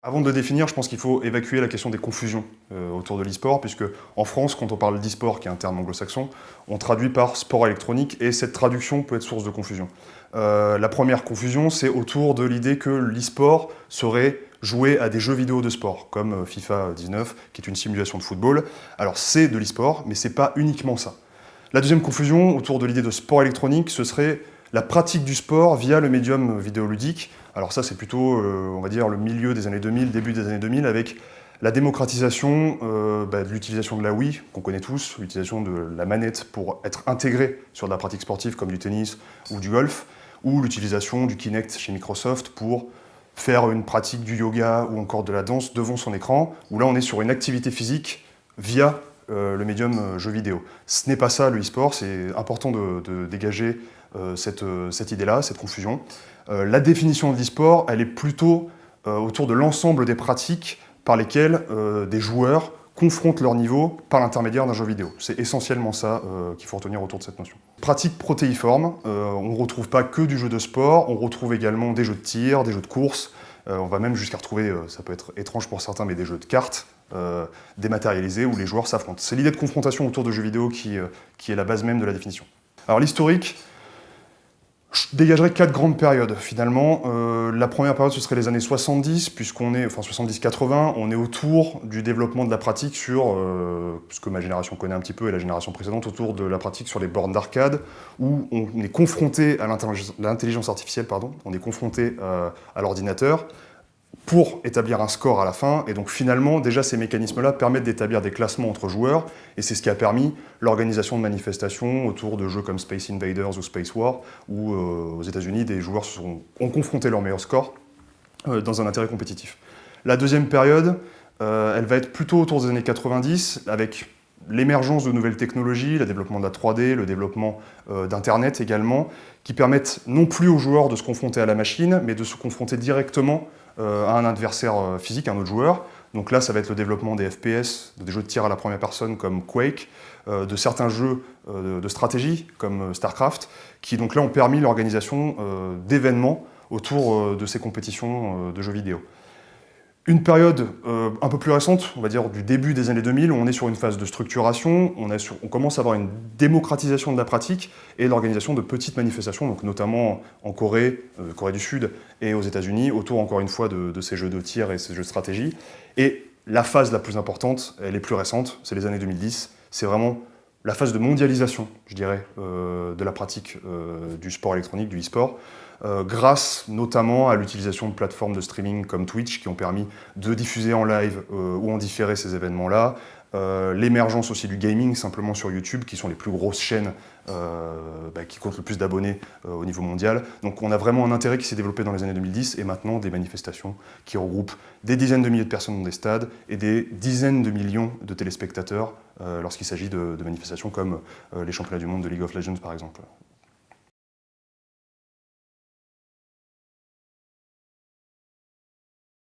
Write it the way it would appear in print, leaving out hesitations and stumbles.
Avant de le définir, je pense qu'il faut évacuer la question des confusions autour de l'e-sport, puisque en France, quand on parle d'e-sport, qui est un terme anglo-saxon, on traduit par sport électronique, et cette traduction peut être source de confusion. La première confusion, c'est autour de l'idée que l'e-sport serait joué à des jeux vidéo de sport, comme FIFA 19, qui est une simulation de football. Alors c'est de l'e-sport, mais c'est pas uniquement ça. La deuxième confusion autour de l'idée de sport électronique, ce serait la pratique du sport via le médium vidéoludique. Alors ça, c'est plutôt, on va dire, le milieu des années 2000, début des années 2000, avec la démocratisation de l'utilisation de la Wii, qu'on connaît tous, l'utilisation de la manette pour être intégrée sur de la pratique sportive comme du tennis ou du golf, ou l'utilisation du Kinect chez Microsoft pour faire une pratique du yoga ou encore de la danse devant son écran, où là on est sur une activité physique via le médium jeu vidéo. Ce n'est pas ça le e-sport, c'est important de dégager cette idée-là, cette confusion. La définition de l'e-sport, elle est plutôt autour de l'ensemble des pratiques par lesquelles des joueurs confrontent leur niveau par l'intermédiaire d'un jeu vidéo. C'est essentiellement ça qu'il faut retenir autour de cette notion. Pratique protéiforme, on ne retrouve pas que du jeu de sport, on retrouve également des jeux de tir, des jeux de course, on va même jusqu'à retrouver, ça peut être étrange pour certains, mais des jeux de cartes dématérialisés où les joueurs s'affrontent. C'est l'idée de confrontation autour de jeux vidéo qui est la base même de la définition. Alors l'historique, je dégagerai 4 grandes périodes finalement. La première période ce serait les années 70, puisqu'on est, enfin 70-80, on est autour du développement de la pratique sur, ce que ma génération connaît un petit peu et la génération précédente, autour de la pratique sur les bornes d'arcade, où on est confronté à l'intelligence artificielle, on est confronté à l'ordinateur, pour établir un score à la fin, et donc finalement, déjà ces mécanismes-là permettent d'établir des classements entre joueurs, et c'est ce qui a permis l'organisation de manifestations autour de jeux comme Space Invaders ou Space War, où aux États-Unis, des joueurs ont confronté leur meilleur score dans un intérêt compétitif. La deuxième période, elle va être plutôt autour des années 90, avec l'émergence de nouvelles technologies, le développement de la 3D, le développement d'Internet également, qui permettent non plus aux joueurs de se confronter à la machine, mais de se confronter directement à un adversaire physique, un autre joueur. Donc là, ça va être le développement des FPS, des jeux de tir à la première personne comme Quake, de certains jeux de stratégie comme StarCraft, qui donc là ont permis l'organisation d'événements autour de ces compétitions de jeux vidéo. Une période un peu plus récente, on va dire du début des années 2000, où on est sur une phase de structuration, on commence à avoir une démocratisation de la pratique et l'organisation de petites manifestations, donc notamment en Corée, Corée du Sud et aux États-Unis, autour encore une fois de ces jeux de tir et ces jeux de stratégie. Et la phase la plus importante, elle est plus récente, c'est les années 2010, c'est vraiment la phase de mondialisation, je dirais, de la pratique du sport électronique, du e-sport, grâce notamment à l'utilisation de plateformes de streaming comme Twitch qui ont permis de diffuser en live ou en différé ces événements-là, l'émergence aussi du gaming simplement sur YouTube, qui sont les plus grosses chaînes qui comptent le plus d'abonnés au niveau mondial. Donc on a vraiment un intérêt qui s'est développé dans les années 2010 et maintenant des manifestations qui regroupent des dizaines de milliers de personnes dans des stades et des dizaines de millions de téléspectateurs lorsqu'il s'agit de manifestations comme les championnats du monde de League of Legends par exemple.